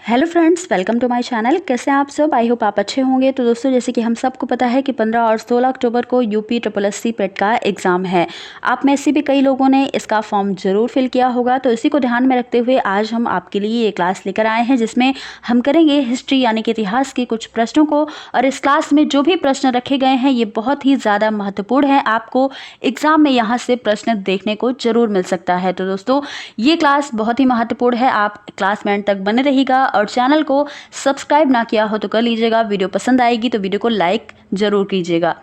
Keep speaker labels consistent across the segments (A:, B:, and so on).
A: Hello friends, welcome to my channel. कैसे हैं आप सब? आई होप आप अच्छे होंगे। तो दोस्तों, जैसे कि हम सबको पता है कि 15 और 16 अक्टूबर को यूपी SSC पेट का एग्ज़ाम है। आप में से भी कई लोगों ने इसका फॉर्म ज़रूर फिल किया होगा। तो इसी को ध्यान में रखते हुए आज हम आपके लिए ये क्लास लेकर आए हैं, जिसमें हम करेंगे हिस्ट्री यानी कि इतिहास के कुछ प्रश्नों को। और इस क्लास में जो भी प्रश्न रखे गए हैं ये बहुत ही ज़्यादा महत्वपूर्ण है। आपको एग्ज़ाम में यहाँ से प्रश्न देखने को ज़रूर मिल सकता है। तो दोस्तों, ये क्लास बहुत ही महत्वपूर्ण है। आप क्लास में एंड तक बने रहिएगा और चैनल को सब्सक्राइब ना किया हो तो कर लीजिएगा। वीडियो पसंद आएगी तो वीडियो को लाइक जरूर कीजिएगा।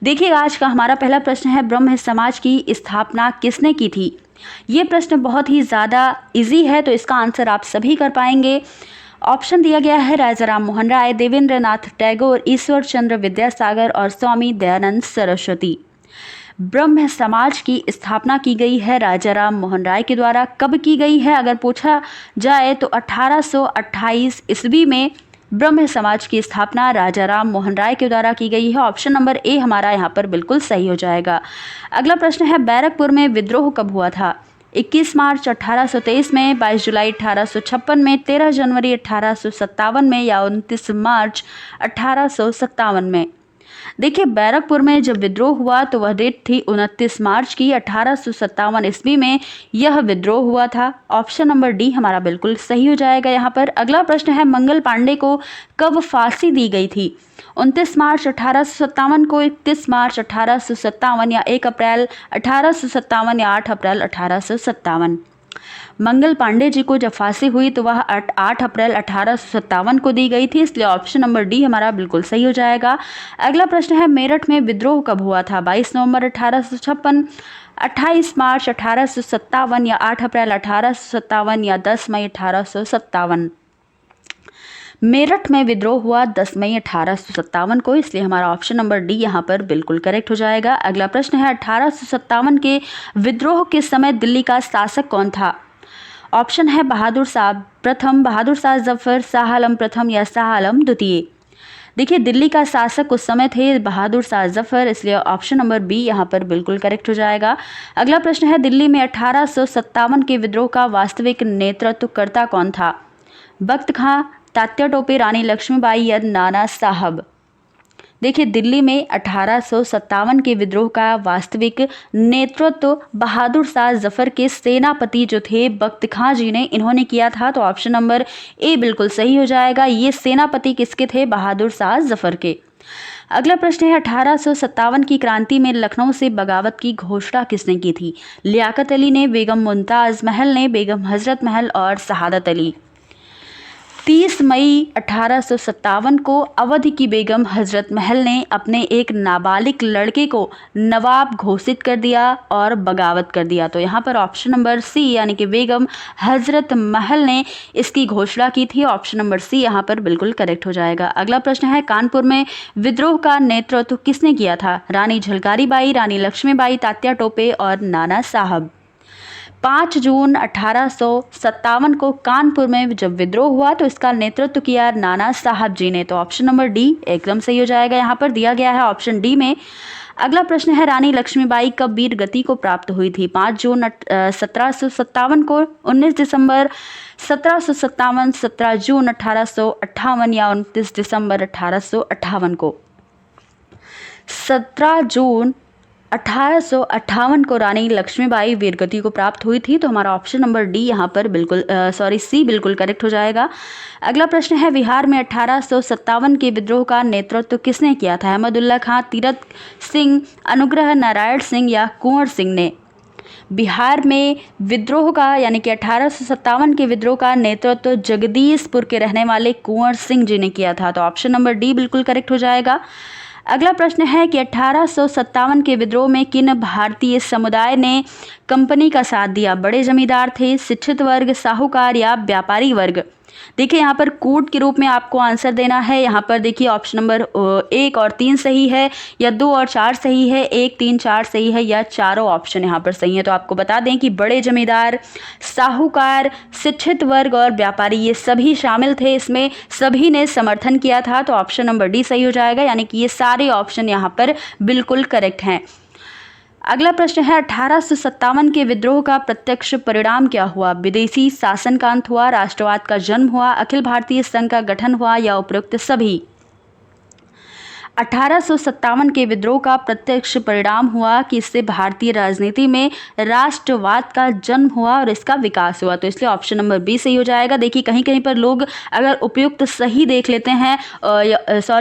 A: देखिएगा, आज का हमारा पहला प्रश्न है, ब्रह्म समाज की स्थापना किसने की थी? ये प्रश्न बहुत ही ज़्यादा इजी है, तो इसका आंसर आप सभी कर पाएंगे। ऑप्शन दिया गया है राजा राम मोहन राय, देवेंद्र नाथ टैगोर, ईश्वर चंद्र विद्यासागर और स्वामी दयानंद सरस्वती। ब्रह्म समाज की स्थापना की गई है राजा राम मोहन राय के द्वारा। कब की गई है अगर पूछा जाए तो 1828 ईस्वी में ब्रह्म समाज की स्थापना राजा राम मोहन राय के द्वारा की गई है। ऑप्शन नंबर ए हमारा यहाँ पर बिल्कुल सही हो जाएगा। अगला प्रश्न है, बैरकपुर में विद्रोह कब हुआ था? 21 मार्च 1823 में, 22 जुलाई 1856 में, 13 जनवरी 1857 में या 29 मार्च 1857 में। देखिए, बैरकपुर में जब विद्रोह हुआ तो वह डेट थी 29 मार्च की 1857 ईस्वी में यह विद्रोह हुआ था। ऑप्शन नंबर डी हमारा बिल्कुल सही हो जाएगा यहाँ पर। अगला प्रश्न है, मंगल पांडे को कब फांसी दी गई थी? 29 मार्च 1857 को, 31 मार्च 1857 या 1 अप्रैल 1857 या 8 अप्रैल 1857। मंगल पांडे जी को जब फांसी हुई तो वह 8 अप्रैल 1857 को दी गई थी, इसलिए ऑप्शन नंबर डी हमारा बिल्कुल सही हो जाएगा। अगला प्रश्न है, मेरठ में विद्रोह कब हुआ था? 22 नवंबर 1856, 28 मार्च 1857 या 8 अप्रैल 1857 या 10 मई 1857। मेरठ में विद्रोह हुआ 10 मई 1857 को, इसलिए हमारा ऑप्शन नंबर डी यहाँ पर बिल्कुल करेक्ट हो जाएगा। अगला प्रश्न है, 1857 के विद्रोह के समय दिल्ली का शासक कौन था? ऑप्शन है बहादुर शाह प्रथम, बहादुर शाह जफर, शाह आलम प्रथम या शाह आलम द्वितीय। देखिए, दिल्ली का शासक उस समय थे बहादुर शाह जफर, इसलिए ऑप्शन नंबर बी यहाँ पर बिल्कुल करेक्ट हो जाएगा। अगला प्रश्न है, दिल्ली में 1857 के विद्रोह का वास्तविक नेतृत्वकर्ता कौन था? बख्त खां, तात्या टोपे, रानी लक्ष्मीबाई या नाना साहब। देखिए, दिल्ली में 1857 के विद्रोह का वास्तविक नेतृत्व बहादुर शाह जफर के सेनापति जो थे बख्त खां जी ने, इन्होंने किया था। तो ऑप्शन नंबर ए बिल्कुल सही हो जाएगा। ये सेनापति किसके थे? बहादुर शाह जफर के। अगला प्रश्न है, 1857 की क्रांति में लखनऊ से बगावत की घोषणा किसने की थी? लियाकत अली ने, बेगम मुमताज महल ने, बेगम हजरत महल और शहादत अली। 30 मई 1857 को अवध की बेगम हजरत महल ने अपने एक नाबालिग लड़के को नवाब घोषित कर दिया और बगावत कर दिया। तो यहाँ पर ऑप्शन नंबर सी यानी कि बेगम हजरत महल ने इसकी घोषणा की थी। ऑप्शन नंबर सी यहाँ पर बिल्कुल करेक्ट हो जाएगा। अगला प्रश्न है, कानपुर में विद्रोह का नेतृत्व किसने किया था? रानी झलकारी बाई, रानी लक्ष्मीबाई, तात्या टोपे और नाना साहब। 5 जून 1857 को कानपुर में जब विद्रोह हुआ तो इसका नेतृत्व किया नाना साहब जी ने। तो ऑप्शन नंबर डी एकदम सही हो जाएगा, यहाँ पर दिया गया है ऑप्शन डी में। अगला प्रश्न है, रानी लक्ष्मीबाई कब वीर गति को प्राप्त हुई थी? 5 जून 1757 को, 19 दिसंबर 1757, 17 जून 1858 या 29 दिसंबर 1858 को। 17 जून 1858 को रानी लक्ष्मीबाई वीरगति को प्राप्त हुई थी। तो हमारा ऑप्शन नंबर डी यहाँ पर बिल्कुल सी बिल्कुल करेक्ट हो जाएगा। अगला प्रश्न है, बिहार में 1857 के विद्रोह का नेतृत्व किसने किया था? अहमदुल्ला खां, तीरथ सिंह, अनुग्रह नारायण सिंह या कुंवर सिंह ने? बिहार में विद्रोह का यानी कि 1857 के विद्रोह का नेतृत्व जगदीशपुर के रहने वाले कुंवर सिंह जी ने किया था। तो ऑप्शन नंबर डी बिल्कुल करेक्ट हो जाएगा। अगला प्रश्न है कि 1857 के विद्रोह में किन भारतीय समुदाय ने कंपनी का साथ दिया? बड़े जमींदार थे, शिक्षित वर्ग, साहूकार या व्यापारी वर्ग? देखिए, यहाँ पर कूट के रूप में आपको आंसर देना है। यहाँ पर देखिए, ऑप्शन नंबर 1 और 3 सही है या 2 और 4 सही है, 1, 3, 4 सही है या चारों ऑप्शन यहाँ पर सही है। तो आपको बता दें कि बड़े जमींदार, साहूकार, शिक्षित वर्ग और व्यापारी ये सभी शामिल थे, इसमें सभी ने समर्थन किया था। तो ऑप्शन नंबर डी सही हो जाएगा, यानी कि ये सारे ऑप्शन यहाँ पर बिल्कुल करेक्ट हैं। अगला प्रश्न है 1857 के विद्रोह का प्रत्यक्ष परिणाम क्या हुआ? विदेशी शासन का अंत हुआ, राष्ट्रवाद का जन्म हुआ, अखिल भारतीय संघ का गठन हुआ या उपरोक्त सभी? 1857 के विद्रोह का प्रत्यक्ष परिणाम हुआ कि इससे भारतीय राजनीति में राष्ट्रवाद का जन्म हुआ और इसका विकास हुआ, तो इसलिए ऑप्शन नंबर बी सही हो जाएगा। देखिए कहीं कहीं पर लोग अगर उपयुक्त सही देख लेते हैं,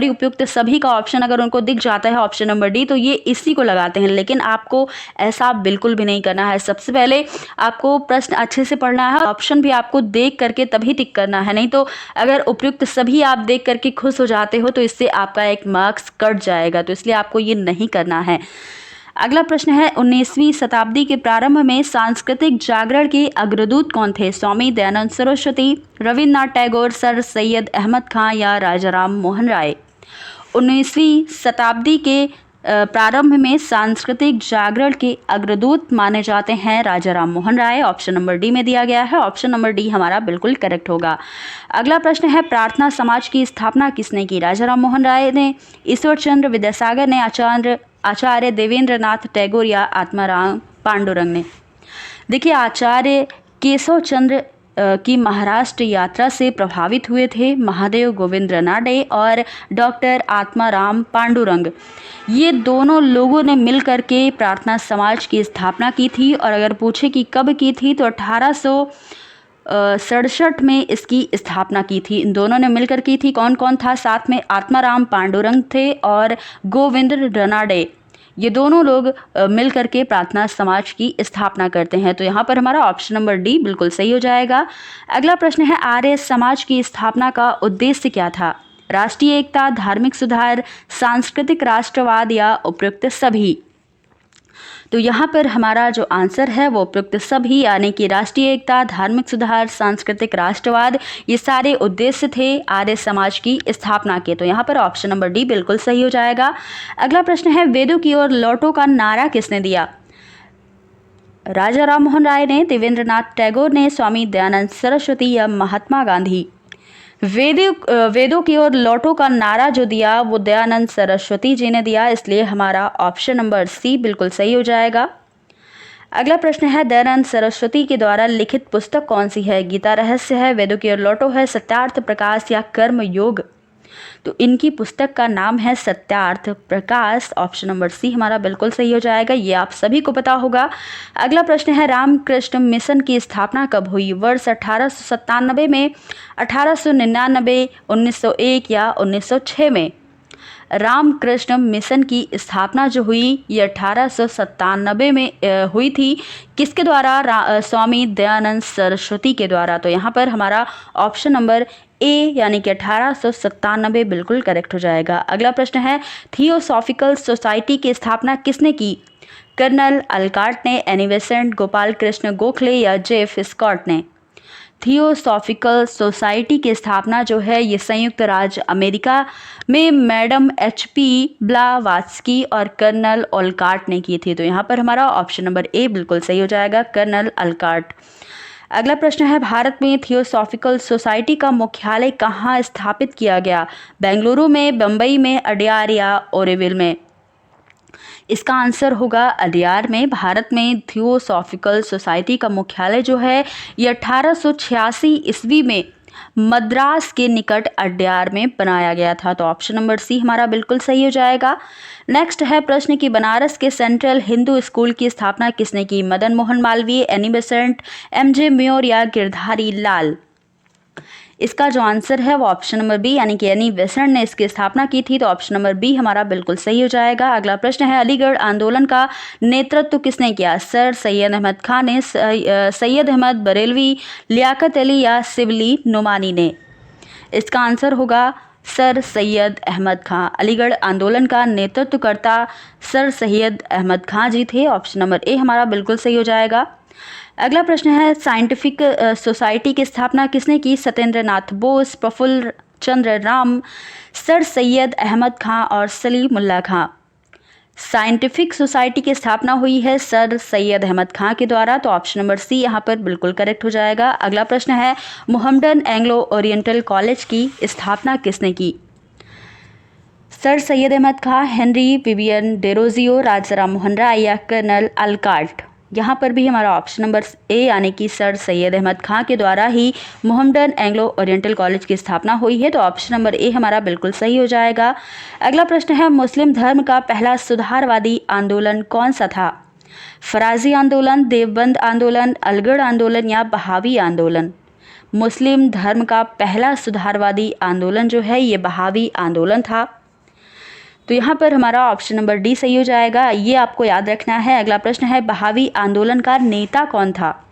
A: उपयुक्त सभी का ऑप्शन अगर उनको दिख जाता है ऑप्शन नंबर डी, तो ये इसी को लगाते हैं, लेकिन आपको ऐसा बिल्कुल भी नहीं करना है। सबसे पहले आपको प्रश्न अच्छे से पढ़ना है, ऑप्शन भी आपको देख करके तभी टिक करना है, नहीं तो अगर उपयुक्त सभी आप देख करके खुश हो जाते हो तो इससे आपका एक मार्क्स कट जाएगा, तो इसलिए आपको ये नहीं करना है। अगला प्रश्न है 19वीं शताब्दी के प्रारंभ में सांस्कृतिक जागरण के अग्रदूत कौन थे? स्वामी दयानंद सरस्वती, रविन्द्रनाथ टैगोर, सर सैयद अहमद खां या राजा राम मोहन राय? 19वीं शताब्दी के प्रारंभ में सांस्कृतिक जागरण के अग्रदूत माने जाते हैं राजा Ram Mohan Roy, option number D में दिया गया है। ऑप्शन नंबर डी हमारा बिल्कुल करेक्ट होगा। अगला प्रश्न है प्रार्थना समाज की स्थापना किसने की? राजा राम मोहन राय ने, ईश्वर चंद्र विद्यासागर ने, आचार्य देवेंद्र नाथ टैगोर या आत्माराम पांडुरंग ने? देखिए आचार्य केशव चंद्र की महाराष्ट्र यात्रा से प्रभावित हुए थे महादेव गोविंद रनाडे और डॉक्टर आत्माराम पांडुरंग। ये दोनों लोगों ने मिलकर के प्रार्थना समाज की स्थापना की थी, और अगर पूछे कि कब की थी तो 1867 में इसकी स्थापना की थी। इन दोनों ने मिलकर की थी। कौन कौन था साथ में? आत्माराम पांडुरंग थे और गोविंद रनाडे, ये दोनों लोग मिलकर के प्रार्थना समाज की स्थापना करते हैं, तो यहाँ पर हमारा ऑप्शन नंबर डी बिल्कुल सही हो जाएगा। अगला प्रश्न है आर्य समाज की स्थापना का उद्देश्य क्या था? राष्ट्रीय एकता, धार्मिक सुधार, सांस्कृतिक राष्ट्रवाद या उपयुक्त सभी? तो यहाँ पर हमारा जो आंसर है वो उपयुक्त सभी, यानी कि राष्ट्रीय एकता, धार्मिक सुधार, सांस्कृतिक राष्ट्रवाद, ये सारे उद्देश्य थे आर्य समाज की स्थापना के, तो यहाँ पर ऑप्शन नंबर डी बिल्कुल सही हो जाएगा। अगला प्रश्न है वेदों की ओर लौटो का नारा किसने दिया? राजा राम मोहन राय ने, देवेंद्रनाथ टैगोर ने, स्वामी दयानंद सरस्वती या महात्मा गांधी? वेदों की ओर लौटो का नारा जो दिया वो दयानंद सरस्वती जी ने दिया, इसलिए हमारा ऑप्शन नंबर सी बिल्कुल सही हो जाएगा। अगला प्रश्न है दयानंद सरस्वती के द्वारा लिखित पुस्तक कौन सी है? गीता रहस्य है, वेदों की ओर लौटो है, सत्यार्थ प्रकाश या कर्म योग? तो इनकी पुस्तक का नाम है Satyarth Prakash, option number C हमारा बिल्कुल सही हो जाएगा, ये आप सभी को पता होगा। अगला प्रश्न है रामकृष्ण मिशन की स्थापना कब हुई? वर्ष 1897 में, 1899, 1901 या 1906 में? रामकृष्ण मिशन की स्थापना जो हुई ये 1897 में हुई थी। किसके द्वारा? स्वामी दयानंद सरस्वती के द्वारा, तो यहाँ पर हमारा ऑप्शन नंबर ए यानी कि 1897 बिल्कुल करेक्ट हो जाएगा। अगला प्रश्न है थियोसॉफिकल सोसाइटी की स्थापना किसने की? कर्नल अलकाट ने, एनी बेसेंट, गोपाल कृष्ण गोखले या जेफ स्कॉट ने? थियोसॉफिकल सोसाइटी की स्थापना जो है ये संयुक्त राज्य अमेरिका में मैडम HP ब्लावात्स्की और कर्नल ओलकाट ने की थी, तो यहाँ पर हमारा ऑप्शन नंबर ए बिल्कुल सही हो जाएगा, कर्नल अलकाट। अगला प्रश्न है भारत में थियोसॉफिकल सोसाइटी का मुख्यालय कहाँ स्थापित किया गया? बेंगलुरु में, बम्बई में, अडयार या ओरेविल में? इसका आंसर होगा अडयार में। भारत में थियोसॉफिकल सोसाइटी का मुख्यालय जो है ये 1886 ईस्वी में मद्रास के निकट अडयार में बनाया गया था, तो ऑप्शन नंबर सी हमारा बिल्कुल सही हो जाएगा। नेक्स्ट है प्रश्न कि बनारस के सेंट्रल हिंदू स्कूल की स्थापना किसने की? Madan Mohan Malviya, Annie Besant, MJ more या गिरधारी लाल? इसका जो आंसर है वो ऑप्शन नंबर बी यानी कि एनी बेसेंट ने इसकी स्थापना की थी, तो ऑप्शन नंबर बी हमारा बिल्कुल सही हो जाएगा। अगला प्रश्न है अलीगढ़ आंदोलन का नेतृत्व किसने किया? सर सैयद अहमद खान ने, सैयद अहमद बरेलवी, लियाकत अली या शिबली नुमानी ने? इसका आंसर होगा सर सैयद अहमद खां। अलीगढ़ आंदोलन का नेतृत्वकर्ता सर सैयद अहमद खां जी थे, ऑप्शन नंबर ए हमारा बिल्कुल सही हो जाएगा। अगला प्रश्न है साइंटिफिक सोसाइटी की स्थापना किसने की? सत्येंद्र नाथ बोस, प्रफुल्ल चंद्र राम, सर सैयद अहमद खां और सलीमुल्लाह खां? साइंटिफिक सोसाइटी की स्थापना हुई है सर सैयद अहमद खां के द्वारा, तो ऑप्शन नंबर सी यहाँ पर बिल्कुल करेक्ट हो जाएगा। अगला प्रश्न है मोहम्मडन एंग्लो ओरिएंटल कॉलेज की स्थापना किसने की? सर सैयद अहमद खां, हेनरी विवियन डेरोजियो, राजा राम मोहन राय या कर्नल अल्काल्ट। यहाँ पर भी हमारा ऑप्शन नंबर ए यानी कि सर सैयद अहमद खां के द्वारा ही मोहम्मडन एंग्लो ओरिएंटल कॉलेज की स्थापना हुई है, तो ऑप्शन नंबर ए हमारा बिल्कुल सही हो जाएगा। अगला प्रश्न है, मुस्लिम धर्म का पहला सुधारवादी आंदोलन कौन सा था? फराजी आंदोलन, देवबंद आंदोलन, अलगढ़ आंदोलन या बहावी आंदोलन। मुस्लिम धर्म का पहला सुधारवादी आंदोलन जो है ये बहावी आंदोलन था, तो यहाँ पर हमारा ऑप्शन नंबर डी सही हो जाएगा। ये आपको याद रखना है। अगला प्रश्न है, बहावी आंदोलन का नेता कौन था?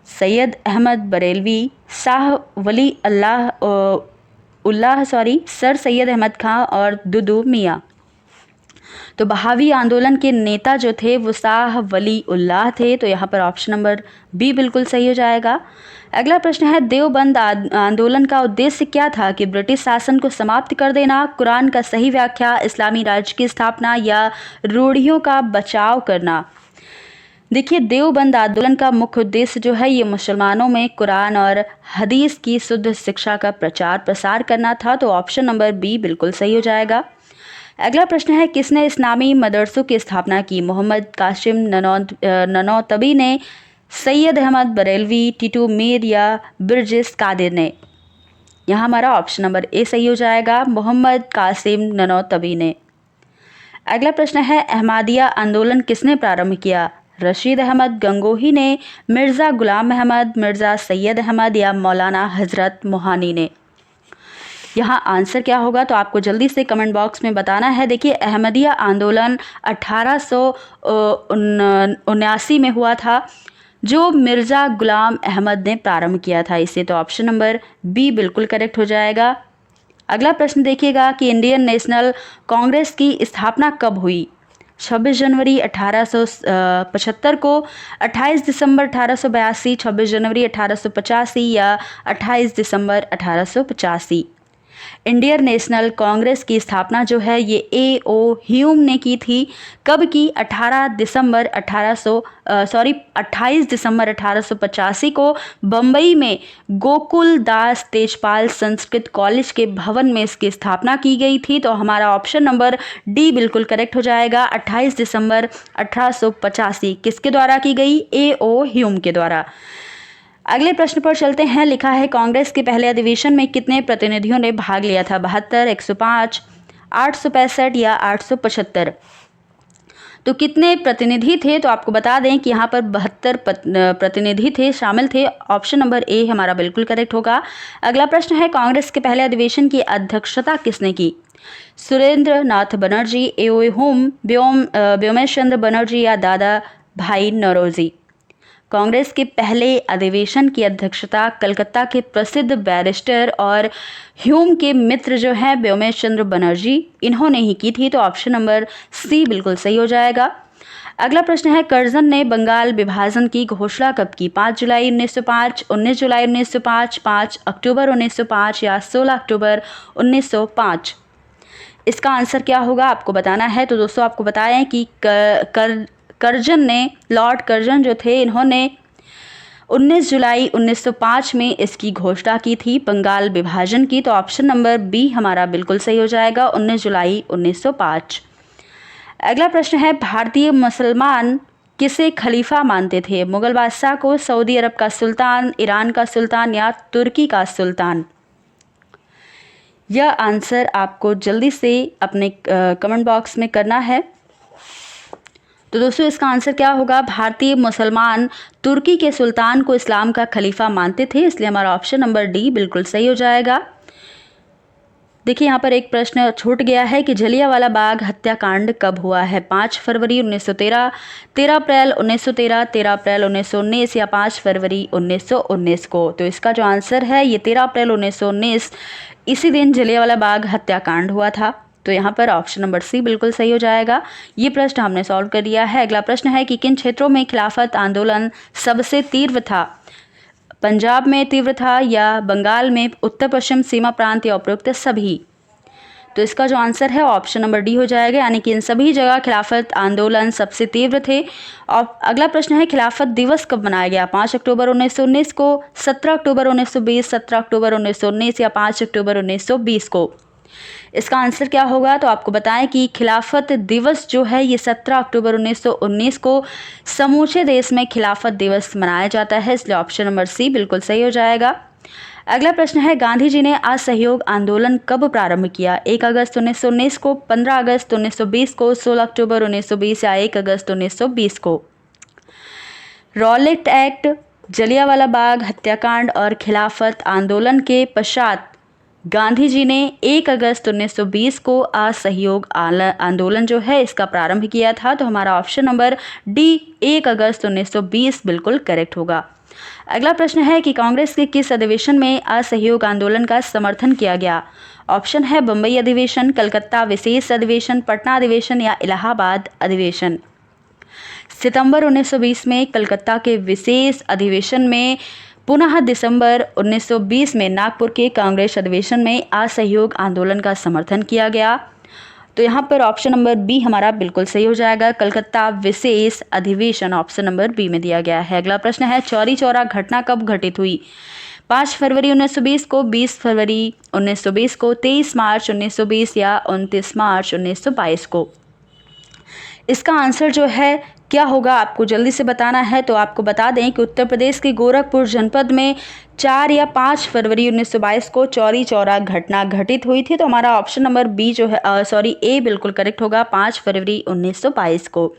A: सैयद अहमद बरेलवी, शाह वली सर सैयद अहमद खां और दुदू मियाँ। तो बहावी आंदोलन के नेता जो थे वो शाह वली उल्लाह थे, तो यहाँ पर ऑप्शन नंबर बी बिल्कुल सही हो जाएगा। अगला प्रश्न है, देवबंद आंदोलन का उद्देश्य क्या था? कि ब्रिटिश शासन को समाप्त कर देना, कुरान का सही व्याख्या, इस्लामी राज्य की स्थापना या रूढ़ियों का बचाव करना। देखिए, देवबंद आंदोलन का मुख्य उद्देश्य जो है ये मुसलमानों में कुरान और हदीस की शुद्ध शिक्षा का प्रचार प्रसार करना था, तो ऑप्शन नंबर बी बिल्कुल सही हो जाएगा। अगला प्रश्न है, किसने इस्लामी मदरसों की स्थापना की? मोहम्मद कासिम ननौतबी ने, सैयद अहमद बरेलवी, टीटू मीर या बिरजिस कादिर ने। यहाँ हमारा ऑप्शन नंबर ए सही हो जाएगा, मोहम्मद कासिम ननौतबी ने। अगला प्रश्न है, अहमदिया आंदोलन किसने प्रारंभ किया? रशीद अहमद गंगोही ने, मिर्ज़ा गुलाम अहमद, मिर्ज़ा सैयद अहमद या मौलाना हज़रत मोहानी ने। यहाँ आंसर क्या होगा तो आपको जल्दी से कमेंट बॉक्स में बताना है। देखिए, अहमदिया आंदोलन 1879 में हुआ था, जो मिर्ज़ा गुलाम अहमद ने प्रारंभ किया था इसे, तो ऑप्शन नंबर बी बिल्कुल करेक्ट हो जाएगा। अगला प्रश्न देखिएगा कि इंडियन नेशनल कांग्रेस की स्थापना कब हुई? 26 जनवरी 1875 को, 28 दिसंबर 1882, 26 जनवरी 1885 या 28 दिसंबर 1885। इंडियन नेशनल कांग्रेस की स्थापना जो है ये A.O. ह्यूम ने की थी। कब की? 28 दिसंबर 1885 को बम्बई में गोकुल दास तेजपाल संस्कृत कॉलेज के भवन में इसकी स्थापना की गई थी, तो हमारा ऑप्शन नंबर डी बिल्कुल करेक्ट हो जाएगा। 28 दिसंबर 1885 किसके द्वारा की गई? A.O. ह्यूम के द्वारा। अगले प्रश्न पर चलते हैं। लिखा है, कांग्रेस के पहले अधिवेशन में कितने प्रतिनिधियों ने भाग लिया था? 72, 105, 865 या 875। तो कितने प्रतिनिधि थे? तो आपको बता दें कि यहाँ पर 72 प्रतिनिधि थे, शामिल थे। ऑप्शन नंबर ए हमारा बिल्कुल करेक्ट होगा। अगला प्रश्न है, कांग्रेस के पहले अधिवेशन की अध्यक्षता किसने की? सुरेंद्र नाथ बनर्जी, A.O. ह्यूम, व्योमेश चंद्र बनर्जी या दादा भाई नौरोजी। कांग्रेस के पहले अधिवेशन की अध्यक्षता कलकत्ता के प्रसिद्ध बैरिस्टर और ह्यूम के मित्र जो हैं व्योमेश चंद्र बनर्जी, इन्होंने ही की थी, तो ऑप्शन नंबर सी बिल्कुल सही हो जाएगा। अगला प्रश्न है, कर्जन ने बंगाल विभाजन की घोषणा कब की? 5 जुलाई 1905, 19 जुलाई 1905, 5 अक्टूबर 1905 या 16 अक्टूबर 1905। इसका आंसर क्या होगा आपको बताना है। तो दोस्तों आपको बताएं कि कर्जन ने, लॉर्ड कर्जन जो थे, इन्होंने 19 जुलाई 1905 में इसकी घोषणा की थी बंगाल विभाजन की, तो ऑप्शन नंबर बी हमारा बिल्कुल सही हो जाएगा, 19 जुलाई 1905। अगला प्रश्न है, भारतीय मुसलमान किसे खलीफा मानते थे? मुगल बादशाह को, सऊदी अरब का सुल्तान, ईरान का सुल्तान या तुर्की का सुल्तान। यह आंसर आपको जल्दी से अपने कमेंट बॉक्स में करना है। तो दोस्तों इसका आंसर क्या होगा? भारतीय मुसलमान तुर्की के सुल्तान को इस्लाम का खलीफा मानते थे, इसलिए हमारा ऑप्शन नंबर डी बिल्कुल सही हो जाएगा। देखिए यहाँ पर एक प्रश्न छूट गया है कि जलियांवाला बाग हत्याकांड कब हुआ है? 5 फरवरी 1913, 13 अप्रैल 1913, 13 अप्रैल 1919 या 5 फरवरी 1919 को। तो इसका जो आंसर है ये 13 अप्रैल 1919, इसी दिन जलियांवाला बाग हत्याकांड हुआ था, तो यहाँ पर ऑप्शन नंबर सी बिल्कुल सही हो जाएगा। ये प्रश्न हमने सॉल्व कर दिया है। अगला प्रश्न है कि किन क्षेत्रों में खिलाफत आंदोलन सबसे तीव्र था? पंजाब में तीव्र था या बंगाल में, उत्तर पश्चिम सीमा प्रांत या उपरोक्त सभी। तो इसका जो आंसर है ऑप्शन नंबर डी हो जाएगा, यानी कि इन सभी जगह खिलाफत आंदोलन सबसे तीव्र थे। और अगला प्रश्न है, खिलाफत दिवस कब मनाया गया? 5 अक्टूबर 1919 को, 17 अक्टूबर 1920, 17 अक्टूबर 1919 या 5 अक्टूबर 1920 को। इसका आंसर क्या होगा? तो आपको बताएं कि खिलाफत दिवस जो है ये 17 अक्टूबर 1919 को समूचे देश में खिलाफत दिवस मनाया जाता है, इसलिए ऑप्शन नंबर सी बिल्कुल सही हो जाएगा। अगला प्रश्न है, गांधी जी ने असहयोग आंदोलन कब प्रारंभ किया? 1 अगस्त 1919 को, 15 अगस्त 1920 को, 16 अक्टूबर 1920 या 1 अगस्त 1920 को? रॉलेट एक्ट, जलियांवाला बाग हत्याकांड और खिलाफत आंदोलन के पश्चात गांधी जी ने 1 अगस्त 1920 को असहयोग आंदोलन जो है इसका प्रारंभ किया था। तो हमारा ऑप्शन नंबर डी 1 अगस्त 1920 बिल्कुल करेक्ट होगा। अगला प्रश्न है कि कांग्रेस के किस अधिवेशन में असहयोग आंदोलन का समर्थन किया गया? ऑप्शन है बम्बई अधिवेशन, कलकत्ता विशेष अधिवेशन, पटना अधिवेशन या इलाहाबाद अधिवेशन। सितंबर 1920 में कलकत्ता के विशेष अधिवेशन में, पुनः दिसंबर 1920 में नागपुर के कांग्रेस अधिवेशन में असहयोग आंदोलन का समर्थन किया गया। तो यहाँ पर ऑप्शन नंबर बी हमारा बिल्कुल सही हो जाएगा, कलकत्ता विशेष अधिवेशन ऑप्शन नंबर बी में दिया गया है। अगला प्रश्न है, चौरी चौरा घटना कब घटित हुई? 5 फरवरी 1920 को, 20 फरवरी 1920 को, 23 मार्च 1920 या 29 मार्च 1922 को? इसका आंसर जो है क्या होगा आपको जल्दी से बताना है। तो आपको बता दें कि उत्तर प्रदेश के गोरखपुर जनपद में 4 या 5 फरवरी 1922 को चौरी चौरा घटना घटित हुई थी। तो हमारा ऑप्शन नंबर बी जो है ए बिल्कुल करेक्ट होगा, 5 फरवरी 1922 को।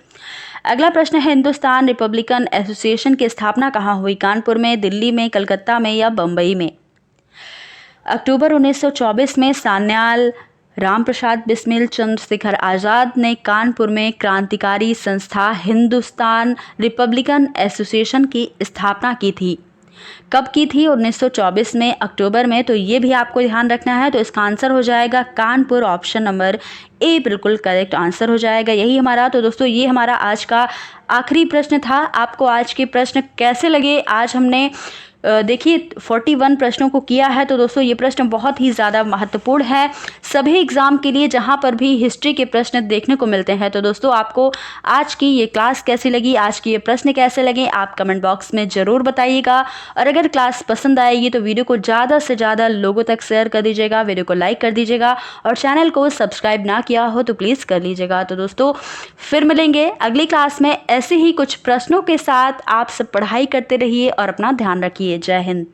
A: अगला प्रश्न है, हिंदुस्तान रिपब्लिकन एसोसिएशन की स्थापना कहाँ हुई? कानपुर में, दिल्ली में, कलकत्ता में या बम्बई में? अक्टूबर 1924 में सान्याल राम प्रसाद बिस्मिल चंद्रशेखर आज़ाद ने कानपुर में क्रांतिकारी संस्था हिंदुस्तान रिपब्लिकन एसोसिएशन की स्थापना की थी। कब की थी? 1924 में, अक्टूबर में। तो ये भी आपको ध्यान रखना है। तो इसका आंसर हो जाएगा कानपुर, ऑप्शन नंबर ए बिल्कुल करेक्ट आंसर हो जाएगा यही हमारा। तो दोस्तों ये हमारा आज का आखिरी प्रश्न था। आपको आज के प्रश्न कैसे लगे? आज हमने देखिए 41 प्रश्नों को किया है। तो दोस्तों ये प्रश्न बहुत ही ज़्यादा महत्वपूर्ण है सभी एग्ज़ाम के लिए जहां पर भी हिस्ट्री के प्रश्न देखने को मिलते हैं। तो दोस्तों आपको आज की ये क्लास कैसी लगी, आज के ये प्रश्न कैसे लगे, आप कमेंट बॉक्स में ज़रूर बताइएगा। और अगर क्लास पसंद आएगी तो वीडियो को ज़्यादा से ज़्यादा लोगों तक शेयर कर दीजिएगा, वीडियो को लाइक कर दीजिएगा और चैनल को सब्सक्राइब ना किया हो तो प्लीज़ कर लीजिएगा। तो दोस्तों फिर मिलेंगे अगली क्लास में ऐसे ही कुछ प्रश्नों के साथ। आप सब पढ़ाई करते रहिए और अपना ध्यान रखिए। जय हिंद।